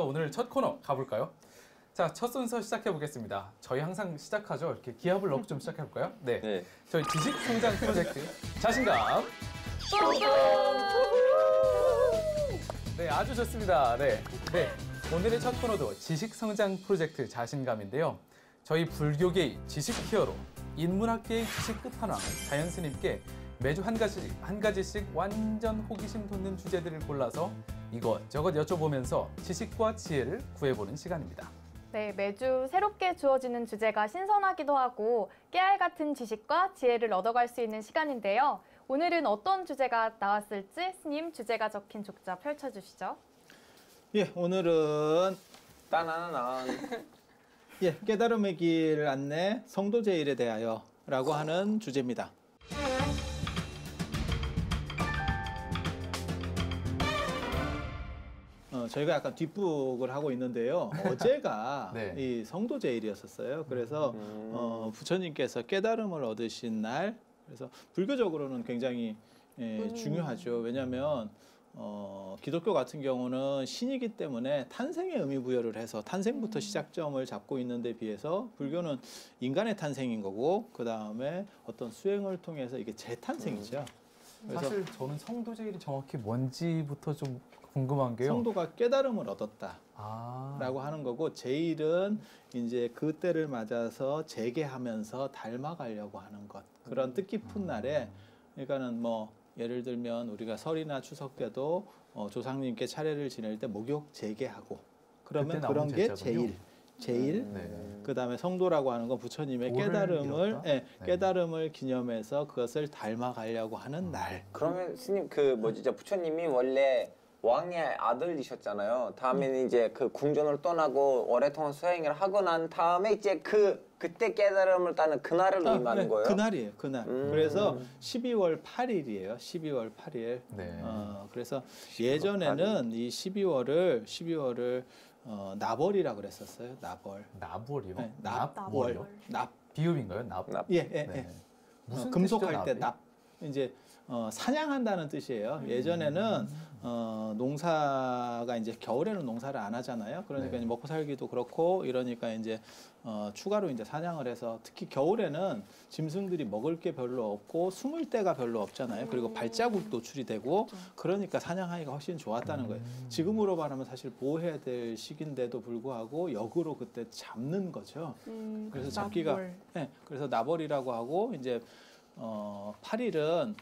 오늘 첫 코너 가볼까요? 자, 첫 순서 시작해 보겠습니다. 저희 항상 시작하죠. 이렇게 기합을 넣고 좀 시작해 볼까요? 네. 네. 저희 지식 성장 프로젝트 자신감. 네, 아주 좋습니다. 네. 오늘의 첫 코너도 지식 성장 프로젝트 자신감인데요. 저희 불교계의 지식 히어로, 인문학계의 지식 끝판왕 자연 스님께 매주 한 가지씩 완전 호기심 돋는 주제들을 골라서 이것저것 여쭤보면서 지식과 지혜를 구해보는 시간입니다. 네, 매주 새롭게 주어지는 주제가 신선하기도 하고 깨알 같은 지식과 지혜를 얻어갈 수 있는 시간인데요. 오늘은 어떤 주제가 나왔을지 스님 주제가 적힌 족자 펼쳐주시죠. 예, 오늘은 따나나난 깨달음의 길 안내 성도 제일에 대하여 라고 하는 주제입니다. 저희가 약간 뒷북을 하고 있는데요. 어제가 네. 이 성도 제일이었었어요. 그래서 부처님께서 깨달음을 얻으신 날, 그래서 불교적으로는 굉장히 중요하죠. 왜냐하면 기독교 같은 경우는 신이기 때문에 탄생의 의미 부여를 해서 탄생부터 시작점을 잡고 있는 데 비해서 불교는 인간의 탄생인 거고 그 다음에 어떤 수행을 통해서 이게 재탄생이죠. 사실 저는 성도 제일이 정확히 뭔지부터 좀 궁금한 게요. 성도가 깨달음을 얻었다. 아. 라고 하는 거고, 제일은 이제 그때를 맞아서 재개하면서 닮아가려고 하는 것. 그런 뜻깊은 날에, 그러니까는 뭐, 예를 들면 우리가 설이나 추석 때도 조상님께 차례를 지낼 때 목욕 재개하고, 그러면 그런 게 제일. 그 다음에 성도라고 하는 건 부처님의 깨달음을, 깨달음을 기념해서 그것을 닮아가려고 하는 날. 그러면 스님 부처님이 원래 왕의 아들이셨잖아요. 다음에는 이제 그 궁전을 떠나고 오랫동안 수행을 하고 난 다음에 이제 그때 깨달음을 따는 그날을 의미하는 거예요? 그날이에요, 그날. 그래서 12월 8일이에요. 12월 8일. 네. 그래서 예전에는 이 12월을 나벌이라고 그랬었어요. 나벌. 나벌이요? 네, 납월. 납. 비읍인가요? 납? 예. 무슨 금속할 뜻이죠, 때 납이? 납. 이제 사냥한다는 뜻이에요. 예전에는 농사가 이제 겨울에는 농사를 안 하잖아요. 그러니까 이제 먹고 살기도 그렇고 이러니까 이제 추가로 이제 사냥을 해서 특히 겨울에는 짐승들이 먹을 게 별로 없고 숨을 데가 별로 없잖아요. 그리고 발자국 노출이 되고 그러니까 사냥하기가 훨씬 좋았다는 거예요. 지금으로 말하면 사실 보호해야 될 시기인데도 불구하고 역으로 그때 잡는 거죠. 그래서 잡기가 그래서 나벌이라고 하고 이제 8일은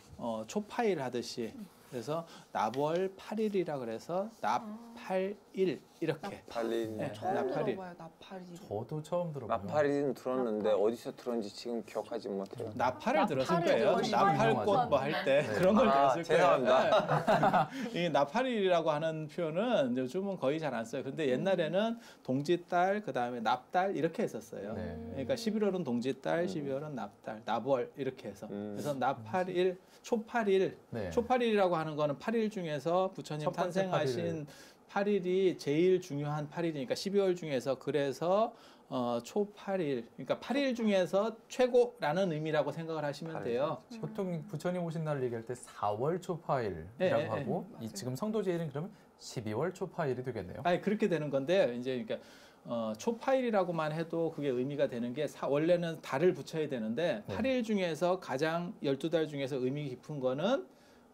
초파일 하듯이 그래서 나벌 8일이라 그래서 납8일 이렇게. 나팔일. 처음 나팔일. 들어봐요, 나팔일. 저도 처음 들어봐요. 나팔일은 들었는데 어디서 들었는지 지금 기억하지 못해요. 나팔을 들었을 거예요. 들었어요. 나팔꽃 뭐 할 때 그런 걸 들었을 거예요. 죄송합니다. 이 나팔일이라고 하는 표현은 요즘은 거의 잘 안 써요. 근데 옛날에는 동짓달, 그 다음에 납달 이렇게 했었어요. 네. 그러니까 11월은 동짓달, 12월은 납달, 나벌 이렇게 해서. 그래서 납8일, 초팔일. 네. 초팔일이라고 하는 거는 8일 중에서 부처님 첫 번째 탄생하신 8일이 제일 중요한 8일이니까 12월 중에서 그래서 초8일, 그러니까 8일 중에서 최고라는 의미라고 생각을 하시면 돼요. 보통 부처님 오신 날을 얘기할 때 4월 초파일이라고 하고 지금 성도 제일은 그러면 12월 초파일이 되겠네요. 아니 그렇게 되는 건데 이제 그러니까 초파일이라고만 해도 그게 의미가 되는 게 원래는 달을 붙여야 되는데 8일 중에서 가장 12달 중에서 의미 깊은 거는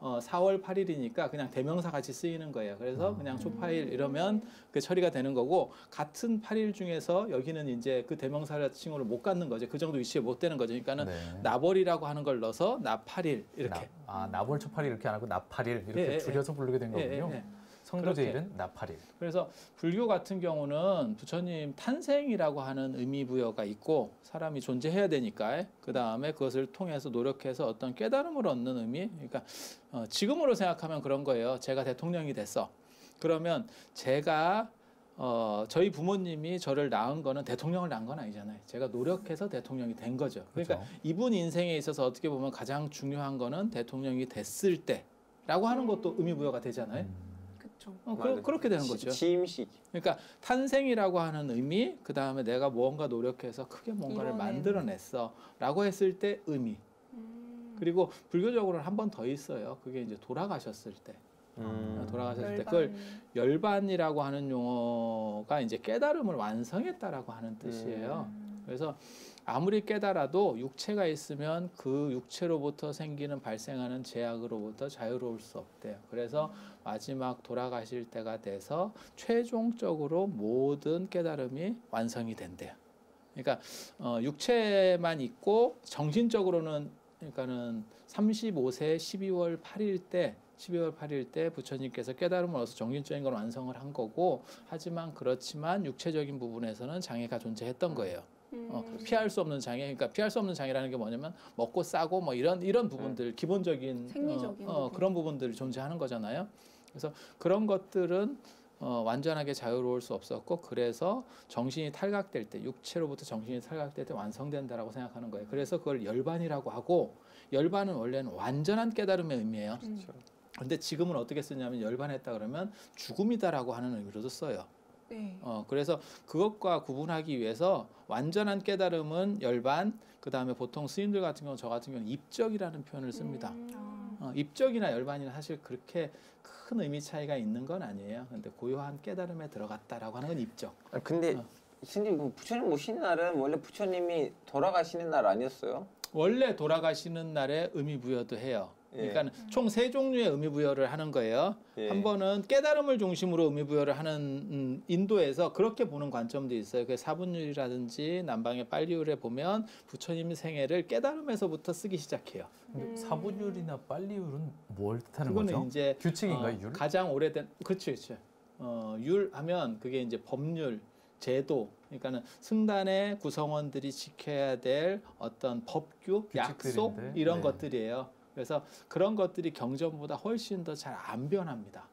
4월 8일이니까 그냥 대명사 같이 쓰이는 거예요. 그래서 그냥 초파일 이러면 그 처리가 되는 거고, 같은 8일 중에서 여기는 이제 그 대명사 칭호를 못 갖는 거죠. 그 정도 위치에 못 되는 거죠. 그러니까는 나벌이라고 하는 걸 넣어서 납8일 이렇게. 나벌 초파일 이렇게 안 하고 납8일 이렇게 줄여서 부르게 된 거군요. 성도 제일은 납8일. 그래서 불교 같은 경우는 부처님 탄생이라고 하는 의미 부여가 있고 사람이 존재해야 되니까 그 다음에 그것을 통해서 노력해서 어떤 깨달음을 얻는 의미. 그러니까 지금으로 생각하면 그런 거예요. 제가 대통령이 됐어. 그러면 제가 저희 부모님이 저를 낳은 거는 대통령을 낳은 건 아니잖아요. 제가 노력해서 대통령이 된 거죠. 그러니까 그렇죠. 이분 인생에 있어서 어떻게 보면 가장 중요한 거는 대통령이 됐을 때라고 하는 것도 의미 부여가 되잖아요. 그쵸. 그렇게 되는 거죠. 취임식. 그러니까 탄생이라고 하는 의미, 그 다음에 내가 무언가 노력해서 크게 뭔가를 만들어냈어 라고 했을 때 의미. 그리고 불교적으로는 한 번 더 있어요. 그게 이제 돌아가셨을 때. 돌아가셨을 때 그걸 열반이라고 하는 용어가 이제 깨달음을 완성했다라고 하는 뜻이에요. 그래서 아무리 깨달아도 육체가 있으면 그 육체로부터 생기는 발생하는 제약으로부터 자유로울 수 없대요. 그래서 마지막 돌아가실 때가 돼서 최종적으로 모든 깨달음이 완성이 된대요. 그러니까 육체만 있고 정신적으로는 그러니까는 35세 12월 8일 때 부처님께서 깨달음을 얻어서 정신적인 걸 완성을 한 거고, 하지만 그렇지만 육체적인 부분에서는 장애가 존재했던 거예요. 피할 수 없는 장애, 그러니까 피할 수 없는 장애라는 게 뭐냐면 먹고 싸고 뭐 이런 부분들, 기본적인 생리적인 그런 부분들이 존재하는 거잖아요. 그래서 그런 것들은 완전하게 자유로울 수 없었고, 그래서 정신이 탈각될 때, 육체로부터 정신이 탈각될 때 완성된다라고 생각하는 거예요. 그래서 그걸 열반이라고 하고, 열반은 원래는 완전한 깨달음의 의미예요. 근데 지금은 어떻게 쓰냐면 열반했다 그러면 죽음이다라고 하는 의미로도 써요. 네. 그래서 그것과 구분하기 위해서 완전한 깨달음은 열반, 그 다음에 보통 스님들 같은 경우, 저 같은 경우는 입적이라는 표현을 씁니다. 입적이나 열반이나 사실 그렇게 큰 의미 차이가 있는 건 아니에요. 근데 고요한 깨달음에 들어갔다라고 하는 건 입적. 근데 스님, 그 부처님 오시는 날은 원래 부처님이 돌아가시는 날 아니었어요? 원래 돌아가시는 날에 의미 부여도 해요. 그러니까 총 세 종류의 의미 부여를 하는 거예요. 예. 한 번은 깨달음을 중심으로 의미 부여를 하는 인도에서 그렇게 보는 관점도 있어요. 그 사분율이라든지 남방의 빨리율에 보면 부처님 생애를 깨달음에서부터 쓰기 시작해요. 근데 사분율이나 빨리율은 뭘 뜻하는 그거는 거죠? 이제 규칙인가요, 율? 가장 오래된 그렇죠. 율하면 그게 이제 법률, 제도, 그러니까는 승단의 구성원들이 지켜야 될 어떤 법규, 약속 규칙들인데, 이런 네. 것들이에요. 그래서 그런 것들이 경전보다 훨씬 더 잘 안 변합니다.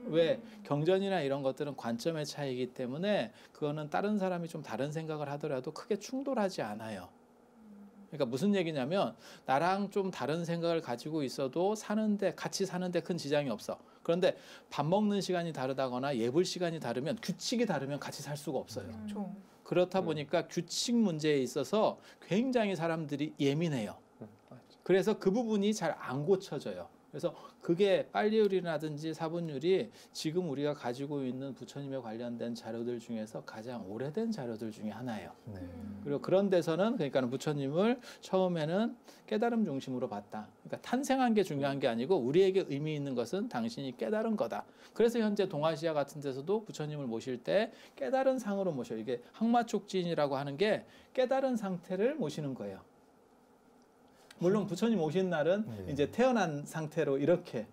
왜? 경전이나 이런 것들은 관점의 차이이기 때문에 그거는 다른 사람이 좀 다른 생각을 하더라도 크게 충돌하지 않아요. 그러니까 무슨 얘기냐면 나랑 좀 다른 생각을 가지고 있어도 같이 사는데 큰 지장이 없어. 그런데 밥 먹는 시간이 다르다거나 예불 시간이 다르면, 규칙이 다르면 같이 살 수가 없어요. 그렇죠. 그렇다 보니까 규칙 문제에 있어서 굉장히 사람들이 예민해요. 그래서 그 부분이 잘 안 고쳐져요. 그래서 그게 빨리율이라든지 사분율이 지금 우리가 가지고 있는 부처님에 관련된 자료들 중에서 가장 오래된 자료들 중에 하나예요. 네. 그리고 그런 데서는 그러니까 부처님을 처음에는 깨달음 중심으로 봤다. 그러니까 탄생한 게 중요한 게 아니고 우리에게 의미 있는 것은 당신이 깨달은 거다. 그래서 현재 동아시아 같은 데서도 부처님을 모실 때 깨달은 상으로 모셔요. 이게 항마촉진이라고 하는 게 깨달은 상태를 모시는 거예요. 물론 부처님 오신 날은 네. 이제 태어난 상태로 이렇게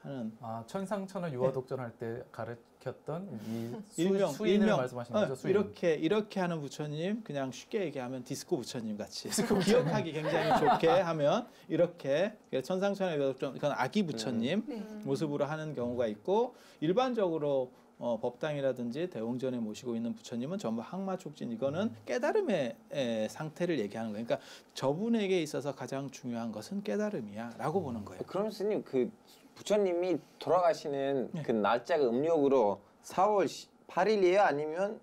하는 천상천하 유화독전할 때 가르쳤던 이 일명 수인을 말씀하시는 거죠? 수인. 이렇게 하는 부처님, 그냥 쉽게 얘기하면 디스코 부처님 같이 기억하기 굉장히 좋게 하면 이렇게 천상천하 유화독전, 이건 아기 부처님 네. 모습으로 하는 경우가 있고, 일반적으로 법당이라든지 대웅전에 모시고 있는 부처님은 전부 항마촉진, 이거는 깨달음의 상태를 얘기하는 거예요. 그러니까 저분에게 있어서 가장 중요한 것은 깨달음이야라고 보는 거예요. 그럼 스님, 그 부처님이 돌아가시는 네. 그 날짜가 음력으로 4월 8일이에요? 아니면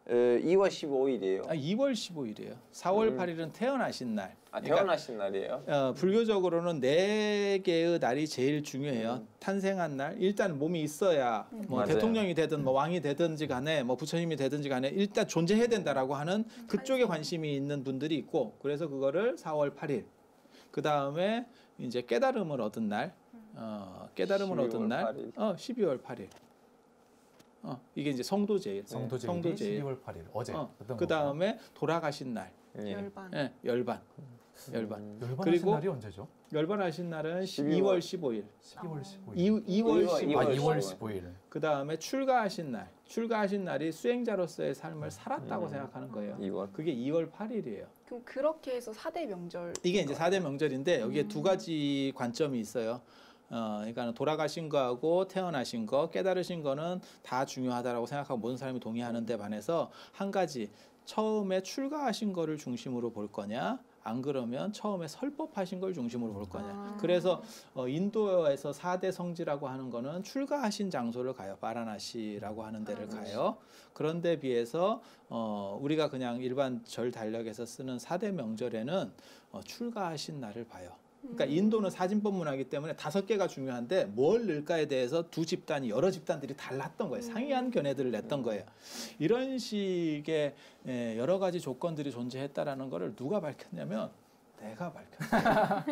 2월 15일이에요? 2월 15일이에요. 4월 8일은 태어나신 날. 태어나신 날이에요? 불교적으로는 4개의 날이 제일 중요해요. 탄생한 날, 일단 몸이 있어야 뭐 맞아요. 대통령이 되든 뭐 왕이 되든지 간에 뭐 부처님이 되든지 간에 일단 존재해야 된다라고 하는 그쪽에 관심이 있는 분들이 있고, 그래서 그거를 4월 8일. 그 다음에 이제 깨달음을 얻은 날, 깨달음을 12월 얻은 날, 8일. 12월 8일. 이게 이제 성도제일. 성도제일이 12월 8일 어제. 그 다음에 돌아가신 날, 예. 열반. 열반. 열반하신 그리고 날이 언제죠? 열반하신 날은 12월 2월 15일. 12월 15일. 2월 15일. 2월 15일. 그 다음에 출가하신 날. 출가하신 날이 수행자로서의 삶을 살았다고 생각하는 거예요. 2월. 그게 2월 8일이에요. 그럼 그렇게 해서 4대 명절. 이게 이제 4대 명절인데 여기에 두 가지 관점이 있어요. 그러니까 돌아가신 거하고 태어나신 거, 깨달으신 거는 다 중요하다라고 생각하고 모든 사람이 동의하는 데 반해서 한 가지, 처음에 출가하신 거를 중심으로 볼 거냐, 안 그러면 처음에 설법하신 걸 중심으로 볼 거냐. 그래서 인도에서 4대 성지라고 하는 거는 출가하신 장소를 가요. 바라나시라고 하는 데를 가요. 그런 데 비해서 우리가 그냥 일반 절 달력에서 쓰는 4대 명절에는 출가하신 날을 봐요. 그러니까 인도는 사진법 문화이기 때문에 5개가 중요한데 뭘 넣을까에 대해서 두 집단이 여러 집단들이 달랐던 거예요. 상이한 견해들을 냈던 거예요. 이런 식의 여러 가지 조건들이 존재했다라는 거를 누가 밝혔냐면 내가 밝혔어요.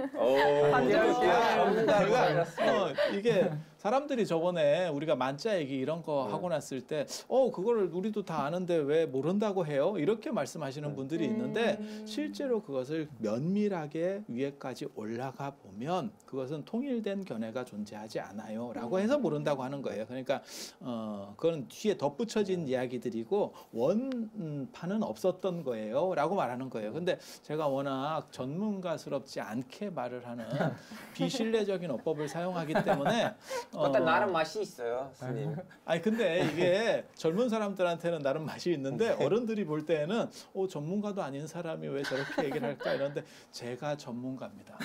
전문가가 이게 사람들이 저번에 우리가 만자 얘기 이런 거 하고 났을 때 그거를 우리도 다 아는데 왜 모른다고 해요? 이렇게 말씀하시는 분들이 있는데 실제로 그것을 면밀하게 위에까지 올라가 보면 그것은 통일된 견해가 존재하지 않아요 라고 해서 모른다고 하는 거예요. 그러니까 그건 뒤에 덧붙여진 이야기들이고 원판은 없었던 거예요 라고 말하는 거예요. 근데 제가 워낙 전문가스럽지 않게 말을 하는 비신뢰적인 어법을 사용하기 때문에 어떤 나름 맛이 있어요, 스님. 아니 근데 이게 젊은 사람들한테는 나름 맛이 있는데 어른들이 볼 때에는 전문가도 아닌 사람이 왜 저렇게 얘기를 할까 이런데 제가 전문가입니다.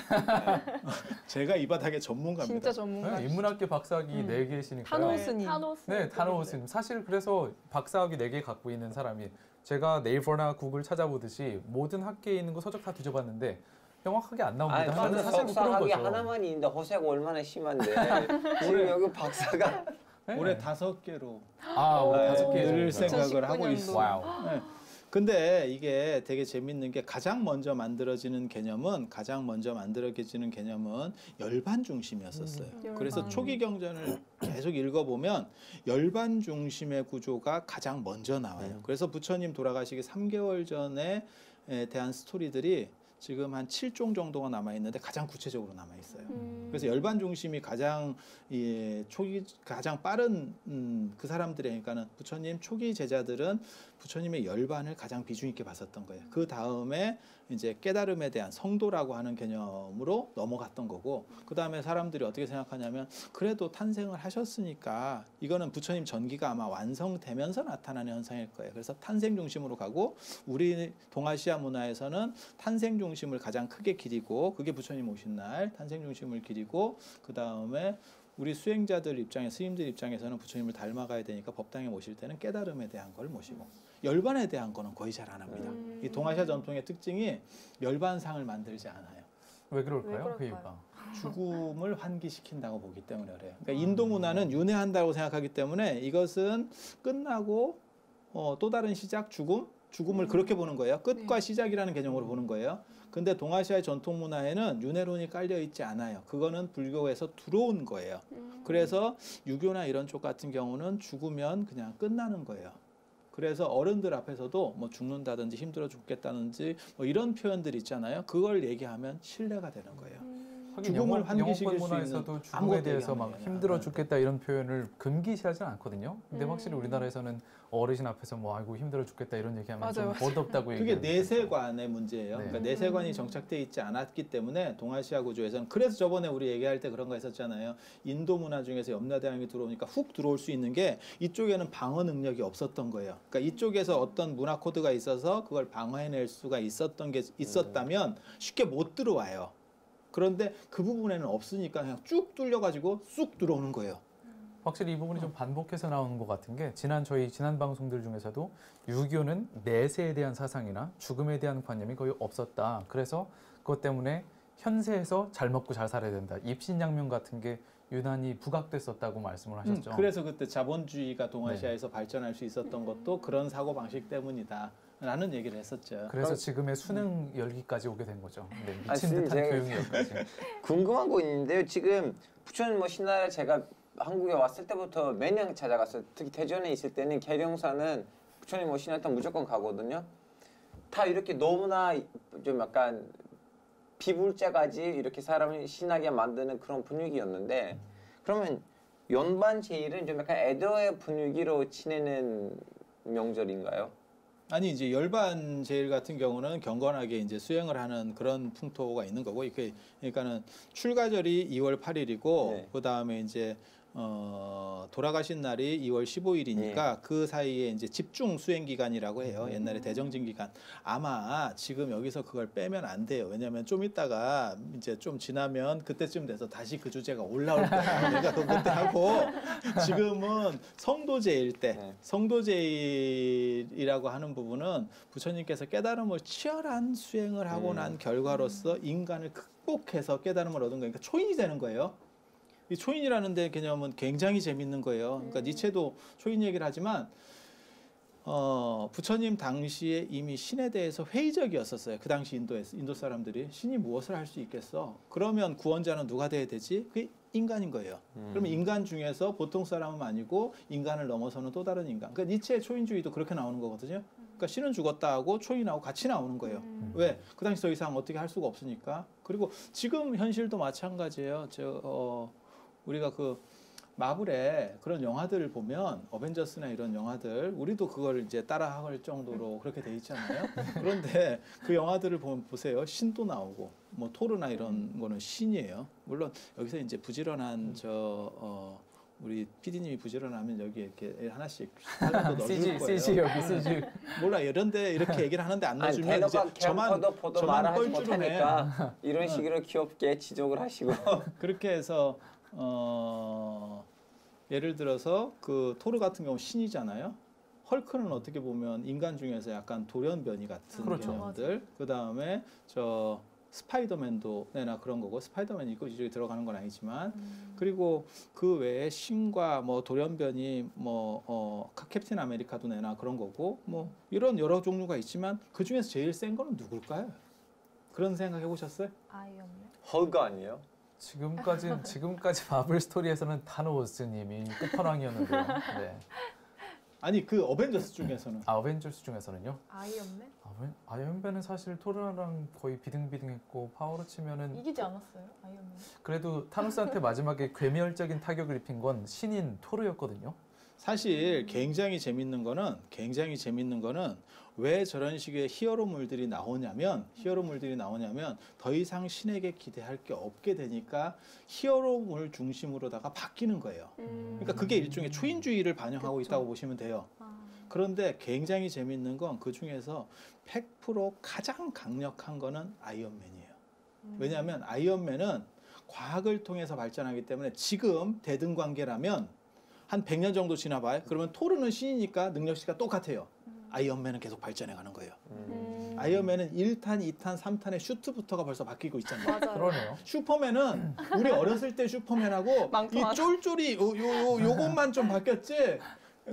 제가 이 바닥의 전문가입니다. 진짜 전문가. 네, 인문학계 박사학위 4개시니까요. 타노 스님. 네, 타노 스님. 사실 그래서 박사학위 4개 갖고 있는 사람이 제가 네이버나 구글 찾아보듯이 모든 학계에 있는 거 서적 다 뒤져봤는데 명확하게 안 나옵니다. 아니, 저는 저는 사실 뭐 그런 석사학위 거죠. 하나만 있는데 허세가 얼마나 심한데 지금 여기 박사가 네. 올해 5개로 올해 5개 늘 생각을 하고 2019년도. 있어요. 와우. 네. 근데 이게 되게 재밌는 게 가장 먼저 만들어지는 개념은 열반 중심이었었어요. 그래서 열반. 초기 경전을 계속 읽어보면 열반 중심의 구조가 가장 먼저 나와요. 그래서 부처님 돌아가시기 3개월 전에 대한 스토리들이 지금 한 7종 정도가 남아 있는데 가장 구체적으로 남아 있어요. 그래서 열반 중심이 가장 초기 가장 빠른 그 사람들의 그러니까는 부처님 초기 제자들은 부처님의 열반을 가장 비중 있게 봤었던 거예요. 그 다음에 이제 깨달음에 대한 성도라고 하는 개념으로 넘어갔던 거고, 그 다음에 사람들이 어떻게 생각하냐면 그래도 탄생을 하셨으니까 이거는 부처님 전기가 아마 완성되면서 나타나는 현상일 거예요. 그래서 탄생 중심으로 가고 우리 동아시아 문화에서는 탄생 중심을 가장 크게 기리고 그게 부처님 오신 날 탄생 중심을 기리고 그 다음에 우리 수행자들 입장에 스님들 입장에서는 부처님을 닮아가야 되니까 법당에 모실 때는 깨달음에 대한 걸 모시고 열반에 대한 거는 거의 잘 안 합니다. 이 동아시아 전통의 특징이 열반상을 만들지 않아요. 왜 그럴까요? 왜 그럴까요? 그 이유가. 죽음을 환기시킨다고 보기 때문에 그래요. 그러니까 인도 문화는 윤회한다고 생각하기 때문에 이것은 끝나고 또 다른 시작 죽음을 그렇게 보는 거예요. 끝과 시작이라는 개념으로 보는 거예요. 근데 동아시아의 전통 문화에는 윤회론이 깔려 있지 않아요. 그거는 불교에서 들어온 거예요. 그래서 유교나 이런 쪽 같은 경우는 죽으면 그냥 끝나는 거예요. 그래서 어른들 앞에서도 뭐 죽는다든지 힘들어 죽겠다든지 뭐 이런 표현들 있잖아요. 그걸 얘기하면 신뢰가 되는 거예요. 하긴 죽음을 환기시킬 영어권 수 문화에서도 있는 죽음에 아무것도 대해서 막 얘기하면 힘들어 안 죽겠다 이런 표현을 금기시하진 않거든요. 근데 확실히 우리나라에서는 어르신 앞에서 뭐 아이고 힘들어 죽겠다 이런 얘기하면 좀 맞아요. 버릇없다고 그게 얘기하는 내세관의 문제예요. 네. 그러니까 내세관이 정착돼 있지 않았기 때문에 동아시아 구조에서는 그래서 저번에 우리 얘기할 때 그런 거 했었잖아요. 인도 문화 중에서 염라대왕이 들어오니까 훅 들어올 수 있는 게 이쪽에는 방어 능력이 없었던 거예요. 그러니까 이쪽에서 어떤 문화 코드가 있어서 그걸 방어해낼 수가 있었던 게 있었다면 쉽게 못 들어와요. 그런데 그 부분에는 없으니까 그냥 쭉 뚫려가지고 쑥 들어오는 거예요. 확실히 이 부분이 좀 반복해서 나오는 것 같은 게 저희 지난 방송들 중에서도 유교는 내세에 대한 사상이나 죽음에 대한 관념이 거의 없었다. 그래서 그것 때문에 현세에서 잘 먹고 잘 살아야 된다. 입신양명 같은 게 유난히 부각됐었다고 말씀을 하셨죠. 그래서 그때 자본주의가 동아시아에서 발전할 수 있었던 것도 그런 사고 방식 때문이다. 라는 얘기를 했었죠. 그래서 지금의 수능 열기까지 오게 된 거죠. 네, 미친 선생님, 듯한 제가 교육열까지. 궁금한 거 있는데요. 지금 부처님 모신 날에 제가 한국에 왔을 때부터 매년 찾아갔어요. 특히 대전에 있을 때는 계룡사는 부처님 모신 날 때 무조건 가거든요. 다 이렇게 너무나 좀 약간 비불자가지 이렇게 사람을 신나게 만드는 그런 분위기였는데, 그러면 연반 제일은 좀 약간 애도의 분위기로 지내는 명절인가요? 아니 이제 열반 제일 같은 경우는 경건하게 이제 수행을 하는 그런 풍토가 있는 거고, 그러니까는 출가절이 2월 8일이고 네. 그 다음에 이제 돌아가신 날이 2월 15일이니까 그 사이에 이제 집중 수행 기간이라고 해요. 옛날에 대정진 기간. 아마 지금 여기서 그걸 빼면 안 돼요. 왜냐하면 좀 있다가 이제 좀 지나면 그때쯤 돼서 다시 그 주제가 올라올 거예요. 내가 그때 하고 지금은 성도제일 때, 성도제일이라고 하는 부분은 부처님께서 깨달음을 치열한 수행을 하고 난 결과로서 인간을 극복해서 깨달음을 얻은 거니까 초인이 되는 거예요. 이 초인이라는 데 개념은 굉장히 재밌는 거예요. 그러니까 니체도 초인 얘기를 하지만 부처님 당시에 이미 신에 대해서 회의적이었었어요. 그 당시 인도 사람들이 신이 무엇을 할 수 있겠어? 그러면 구원자는 누가 돼야 되지? 그게 인간인 거예요. 그러면 인간 중에서 보통 사람은 아니고 인간을 넘어서는 또 다른 인간. 그러니까 니체의 초인주의도 그렇게 나오는 거거든요. 그러니까 신은 죽었다 하고 초인하고 같이 나오는 거예요. 왜? 그 당시 더 이상 어떻게 할 수가 없으니까. 그리고 지금 현실도 마찬가지예요. 우리가 그 마블의 그런 영화들을 보면 어벤져스나 이런 영화들 우리도 그걸 이제 따라할 정도로 그렇게 돼 있잖아요. 그런데 그 영화들을 보면 보세요. 신도 나오고 뭐 토르나 이런 거는 신이에요. 물론 여기서 이제 부지런한 우리 PD님이 부지런하면 여기 이렇게 하나씩 하나도 넣어줄 거예요. CG 여기 CG. 몰라 이런데 이렇게 얘기를 하는데 안 아니, 넣어주면 이제 대놓고 보도 말을 하지 뻘쭘해. 못하니까 이런 식으로 귀엽게 지적을 하시고 그렇게 해서 예를 들어서 그 토르 같은 경우 신이잖아요. 헐크는 어떻게 보면 인간 중에서 약간 돌연변이 같은 그렇죠. 개념들. 그 다음에 스파이더맨도 내나 그런 거고 스파이더맨이 이쪽에 들어가는 건 아니지만 그리고 그 외에 신과 뭐 돌연변이 캡틴 아메리카도 내나 그런 거고 뭐 이런 여러 종류가 있지만 그 중에서 제일 센 거는 누굴까요? 그런 생각 해보셨어요? 아이언맨. 헐크 아니에요? 지금까지 마블 스토리에서는 타노스님이 끝판왕이었는데요. 네. 아니 그 어벤져스 중에서는 어벤져스 중에서는요. 아이언맨? 아이언맨은 사실 토르랑 거의 비등비등했고 파워로 치면은 이기지 않았어요? 아이언맨. 그래도 타노스한테 마지막에 괴멸적인 타격을 입힌 건 신인 토르였거든요. 사실 굉장히 재밌는 거는 왜 저런 식의 히어로물들이 나오냐면 더 이상 신에게 기대할 게 없게 되니까 히어로물 중심으로다가 바뀌는 거예요. 그러니까 그게 일종의 초인주의를 반영하고 있다고 보시면 돼요. 그런데 굉장히 재밌는 건 그 중에서 100% 가장 강력한 거는 아이언맨이에요. 왜냐하면 아이언맨은 과학을 통해서 발전하기 때문에 지금 대등관계라면 한 100년 정도 지나봐요. 그러면 토르는 신이니까 능력치가 똑같아요. 아이언맨은 계속 발전해가는 거예요. 아이언맨은 1탄, 2탄, 3탄의 슈트부터가 벌써 바뀌고 있잖아요. 맞아요. 그러네요. 슈퍼맨은 우리 어렸을 때 슈퍼맨하고 이 쫄쫄이 요것만 좀 바뀌었지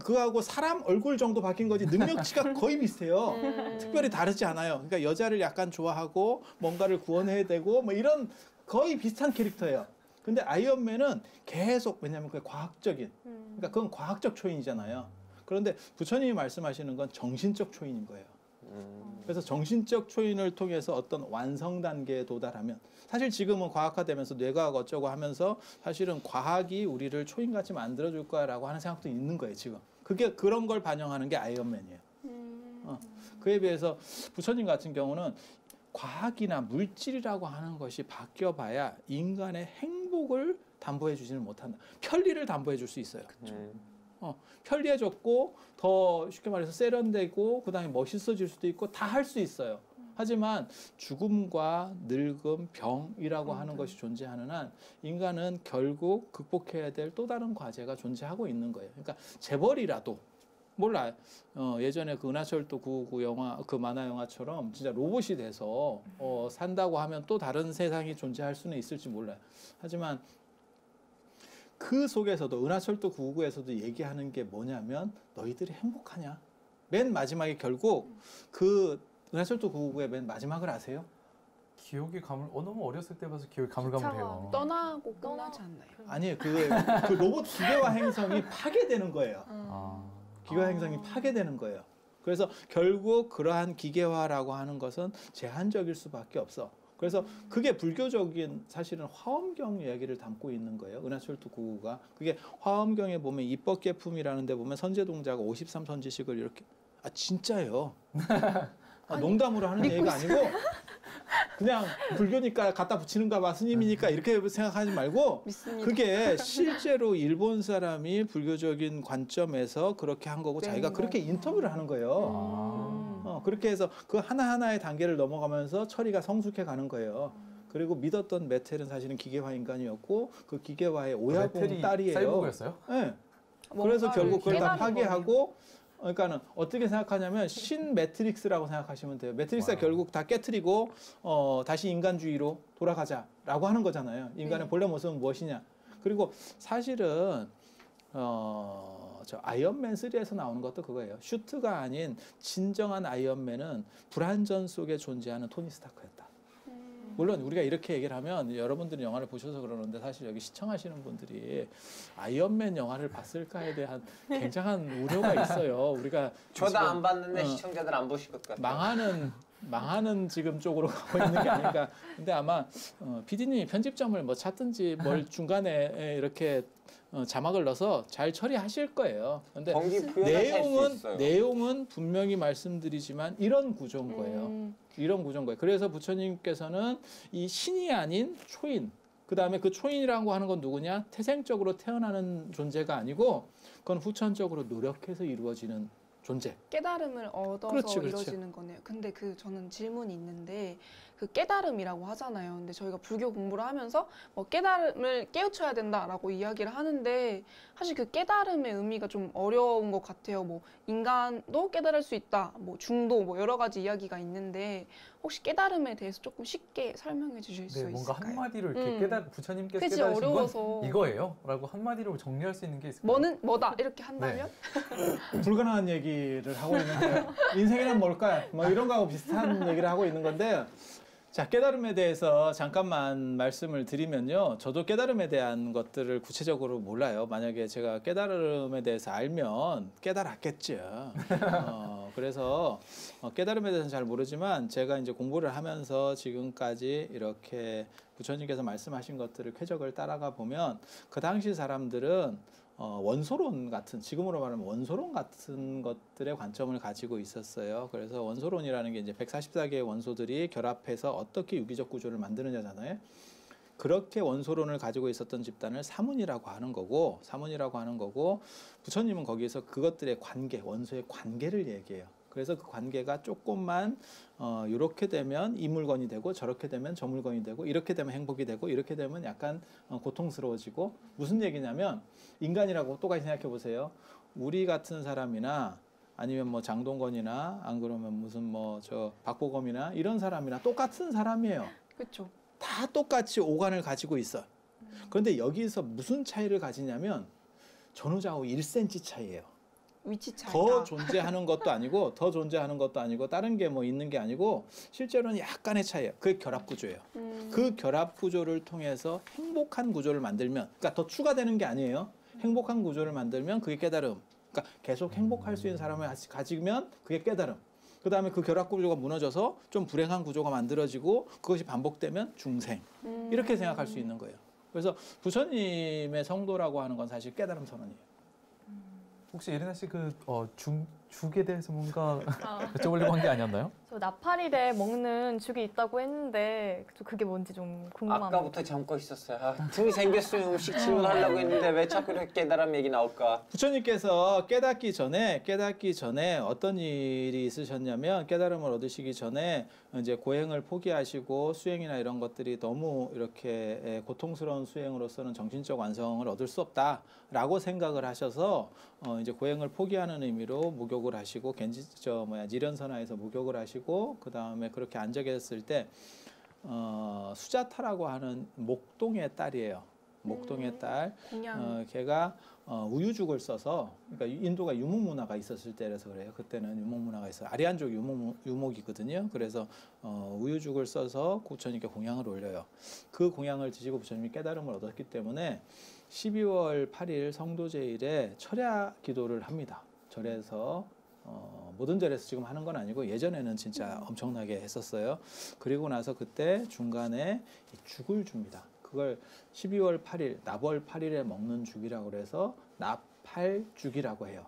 그거하고 사람 얼굴 정도 바뀐 거지 능력치가 거의 비슷해요. 특별히 다르지 않아요. 그러니까 여자를 약간 좋아하고 뭔가를 구원해야 되고 뭐 이런 거의 비슷한 캐릭터예요. 근데 아이언맨은 계속 왜냐하면 그게 과학적인 그러니까 그건 과학적 초인이잖아요. 그런데 부처님이 말씀하시는 건 정신적 초인인 거예요. 그래서 정신적 초인을 통해서 어떤 완성 단계에 도달하면 사실 지금은 과학화되면서 뇌과학 어쩌고 하면서 사실은 과학이 우리를 초인같이 만들어줄 거야라고 하는 생각도 있는 거예요. 지금 그게 그런 걸 반영하는 게 아이언맨이에요. 그에 비해서 부처님 같은 경우는 과학이나 물질이라고 하는 것이 바뀌어봐야 인간의 행복을 담보해 주지는 못한다. 편리를 담보해 줄 수 있어요. 편리해졌고 더 쉽게 말해서 세련되고 그다음에 멋있어질 수도 있고 다 할 수 있어요. 하지만 죽음과 늙음, 병이라고 하는 것이 존재하는 한 인간은 결국 극복해야 될 또 다른 과제가 존재하고 있는 거예요. 그러니까 재벌이라도 몰라요. 예전에 그 은하철도 999 영화, 그 만화 영화처럼 진짜 로봇이 돼서 산다고 하면 또 다른 세상이 존재할 수는 있을지 몰라요. 하지만 그 속에서도 은하철도 999에서도 얘기하는 게 뭐냐면 너희들이 행복하냐? 맨 마지막에 결국 그 은하철도 999의 맨 마지막을 아세요? 기억이 너무 어렸을 때 봐서 기억이 가물가물해요. 떠나고 끝나지 않나요? 아니에요. 그 로봇 기계화 행성이 파괴되는 거예요. 기계화 행성이 파괴되는 거예요. 그래서 결국 그러한 기계화라고 하는 것은 제한적일 수밖에 없어. 그래서 그게 불교적인 사실은 화엄경 이야기를 담고 있는 거예요. 은하철도 999가. 그게 화엄경에 보면 입법계품이라는 데 보면 선제동자가 53선지식을 이렇게 진짜예요. 농담으로 하는 얘기가 아니고 그냥 불교니까 갖다 붙이는가 봐, 스님이니까 이렇게 생각하지 말고 믿습니다. 그게 실제로 일본 사람이 불교적인 관점에서 그렇게 한 거고 자기가 그렇게 인터뷰를 하는 거예요. 그렇게 해서 그 하나하나의 단계를 넘어가면서 처리가 성숙해 가는 거예요. 그리고 믿었던 메텔은 사실은 기계화 인간이었고 그 기계화의 오야봉 메텔이 딸이에요. 사이보그였어요? 네. 그래서 결국 그걸 다 깨달은 파괴하고 그러니까는 어떻게 생각하냐면 신 매트릭스라고 생각하시면 돼요. 매트릭스가 와우. 결국 다 깨트리고 다시 인간주의로 돌아가자라고 하는 거잖아요. 인간의 본래 모습은 무엇이냐. 그리고 사실은 저 아이언맨 3에서 나오는 것도 그거예요. 슈트가 아닌 진정한 아이언맨은 불안전 속에 존재하는 토니 스타크였다. 물론 우리가 이렇게 얘기를 하면 여러분들이 영화를 보셔서 그러는데 사실 여기 시청하시는 분들이 아이언맨 영화를 봤을까에 대한 굉장한 우려가 있어요. 우리가 저도 지금, 안 봤는데 시청자들 안 보실 것 같아요. 망하는 지금 쪽으로 가고 있는 게 아닌가. 근데 아마 PD님이 편집점을 뭐 찾든지 뭘 중간에 이렇게 자막을 넣어서 잘 처리하실 거예요. 근데 동기 부여가 될 수 있어요. 내용은 분명히 말씀드리지만 이런 구조인 거예요. 이런 구조인 거예요. 그래서 부처님께서는 이 신이 아닌 초인, 그 다음에 그 초인이라고 하는 건 누구냐? 태생적으로 태어나는 존재가 아니고 그건 후천적으로 노력해서 이루어지는 존재. 깨달음을 얻어서 그렇지. 이루어지는 거네요. 근데 저는 질문이 있는데 그 깨달음이라고 하잖아요. 근데 저희가 불교 공부를 하면서 뭐 깨달음을 깨우쳐야 된다라고 이야기를 하는데 사실 그 깨달음의 의미가 좀 어려운 것 같아요. 뭐 인간도 깨달을 수 있다, 뭐 중도 뭐 여러 가지 이야기가 있는데 혹시 깨달음에 대해서 조금 쉽게 설명해 주실 수 네, 뭔가 있을까요? 한마디로 이렇게 부처님께서 그치, 깨달으신 어려워서. 건 이거예요? 라고 한마디로 정리할 수 있는 게 있을까요? 뭐는 뭐다 이렇게 한다면 불가능한 얘기를 하고 있는데 인생이란 뭘까요? 뭐 이런 거하고 비슷한 얘기를 하고 있는 건데 자, 깨달음에 대해서 잠깐만 말씀을 드리면요. 저도 깨달음에 대한 것들을 구체적으로 몰라요. 만약에 제가 깨달음에 대해서 알면 깨달았겠죠. 그래서 깨달음에 대해서는 잘 모르지만 제가 이제 공부를 하면서 지금까지 이렇게 부처님께서 말씀하신 것들을 쾌적을 따라가 보면 그 당시 사람들은 원소론 같은, 지금으로 말하면 원소론 같은 것들의 관점을 가지고 있었어요. 그래서 원소론이라는 게 이제 144개의 원소들이 결합해서 어떻게 유기적 구조를 만드느냐잖아요. 그렇게 원소론을 가지고 있었던 집단을 사문이라고 하는 거고, 부처님은 거기에서 그것들의 관계, 원소의 관계를 얘기해요. 그래서 그 관계가 조금만 이렇게 되면 이 물건이 되고 저렇게 되면 저 물건이 되고 이렇게 되면 행복이 되고 이렇게 되면 약간 고통스러워지고 무슨 얘기냐면 인간이라고 똑같이 생각해 보세요. 우리 같은 사람이나 아니면 뭐 장동건이나 안 그러면 무슨 뭐 저 박보검이나 이런 사람이나 똑같은 사람이에요. 그렇죠. 다 똑같이 오간을 가지고 있어. 그런데 여기서 무슨 차이를 가지냐면 전후좌우 1cm 차이예요. 위치 차이가 더 존재하는 것도 아니고 다른 게 뭐 있는 게 아니고 실제로는 약간의 차이예요. 그게 결합 구조예요. 그 결합 구조를 통해서 행복한 구조를 만들면, 그러니까 더 추가되는 게 아니에요. 행복한 구조를 만들면 그게 깨달음. 그러니까 계속 행복할 수 있는 사람을 가지면 그게 깨달음. 그 다음에 그 결합 구조가 무너져서 좀 불행한 구조가 만들어지고 그것이 반복되면 중생. 이렇게 생각할 수 있는 거예요. 그래서 부처님의 성도라고 하는 건 사실 깨달음 선언이에요. 혹시 예린아 씨 죽에 대해서 뭔가 여쭤보려고 한 게 아니었나요? 저 나팔일에 먹는 죽이 있다고 했는데 그게 뭔지 좀 궁금합니다. 아까부터 참고 있었어요. 틈이 생겼으면 음식 질문하려고 했는데 왜 자꾸 이렇게 깨달음 얘기 나올까? 부처님께서 깨닫기 전에 어떤 일이 있으셨냐면 깨달음을 얻으시기 전에 이제 고행을 포기하시고 수행이나 이런 것들이 너무 이렇게 고통스러운 수행으로서는 정신적 완성을 얻을 수 없다라고 생각을 하셔서 이제 고행을 포기하는 의미로 목욕을 하시고 지련선화에서 목욕을 하시고 그 다음에 그렇게 앉아 계셨을 때 수자타라고 하는 목동의 딸이에요. 목동의 딸. 공양 걔가 우유죽을 써서, 그러니까 인도가 유목 문화가 있었을 때라서 그래요. 그때는 유목 문화가 있어요. 아리안족 유목이거든요. 그래서 우유죽을 써서 부처님께 공양을 올려요. 그 공양을 드시고 부처님이 깨달음을 얻었기 때문에 12월 8일 성도제일에 철야 기도를 합니다. 절에서 모든 절에서 지금 하는 건 아니고 예전에는 진짜 엄청나게 했었어요. 그리고 나서 그때 중간에 죽을 줍니다. 그걸 12월 8일, 납월 8일에 먹는 죽이라고 그래서 납팔죽이라고 해요.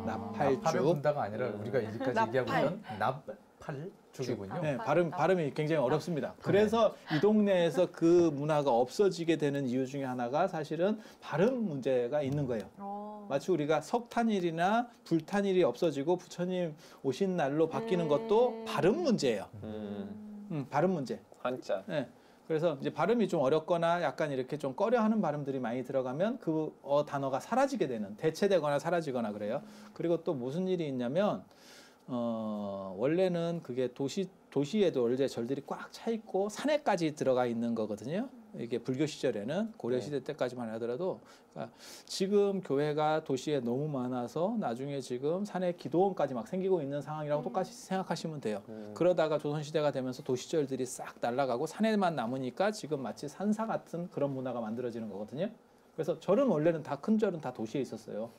나팔을 납팔죽. 분다가 아니라 우리가 이제까지 나팔. 얘기하고 있는 죽이군요. 네, 발음이 굉장히 어렵습니다. 그래서 이 동네에서 그 문화가 없어지게 되는 이유 중에 하나가 사실은 발음 문제가 있는 거예요. 마치 우리가 석탄일이나 불탄일이 없어지고 부처님 오신 날로 바뀌는 것도 발음 문제예요. 발음 문제. 한자. 네. 그래서 이제 발음이 좀 어렵거나 약간 이렇게 좀 꺼려하는 발음들이 많이 들어가면 그 단어가 사라지게 되는, 대체되거나 사라지거나 그래요. 그리고 또 무슨 일이 있냐면 원래는 그게 도시에도 원래 절들이 꽉 차 있고 산에까지 들어가 있는 거거든요. 이게 불교 시절에는 고려 시대 때까지만 하더라도, 그러니까 지금 교회가 도시에 너무 많아서 나중에 지금 산에 기도원까지 막 생기고 있는 상황이라고 똑같이 생각하시면 돼요. 그러다가 조선 시대가 되면서 도시절들이 싹 날아가고 산에만 남으니까 지금 마치 산사 같은 그런 문화가 만들어지는 거거든요. 그래서 절은 원래는 다 큰 절은 다 도시에 있었어요.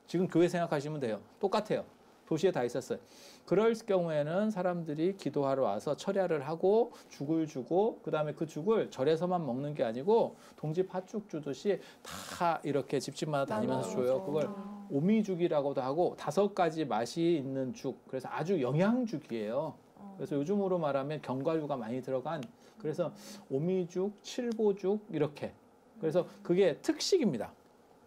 지금 교회 생각하시면 돼요. 똑같아요. 도시에 다 있었어요. 그럴 경우에는 사람들이 기도하러 와서 철야를 하고 죽을 주고, 그 다음에 그 죽을 절에서만 먹는 게 아니고 동지 팥죽 주듯이 다 이렇게 집집마다 다니면서 줘요. 그걸 오미죽이라고도 하고 5가지 맛이 있는 죽, 그래서 아주 영양죽이에요. 그래서 요즘으로 말하면 견과류가 많이 들어간, 그래서 오미죽, 칠보죽 이렇게, 그래서 그게 특식입니다.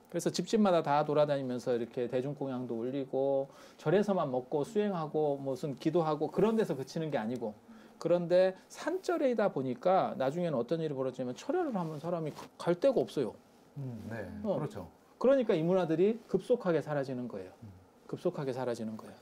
그래서 집집마다 다 돌아다니면서 이렇게 대중공양도 올리고 절에서만 먹고 수행하고 무슨 기도하고 그런 데서 그치는 게 아니고, 그런데 산절이다 보니까 나중에는 어떤 일이 벌어지냐면 철야를 하면 사람이 갈 데가 없어요. 네, 그렇죠. 그러니까 이 문화들이 급속하게 사라지는 거예요. 급속하게 사라지는 거예요.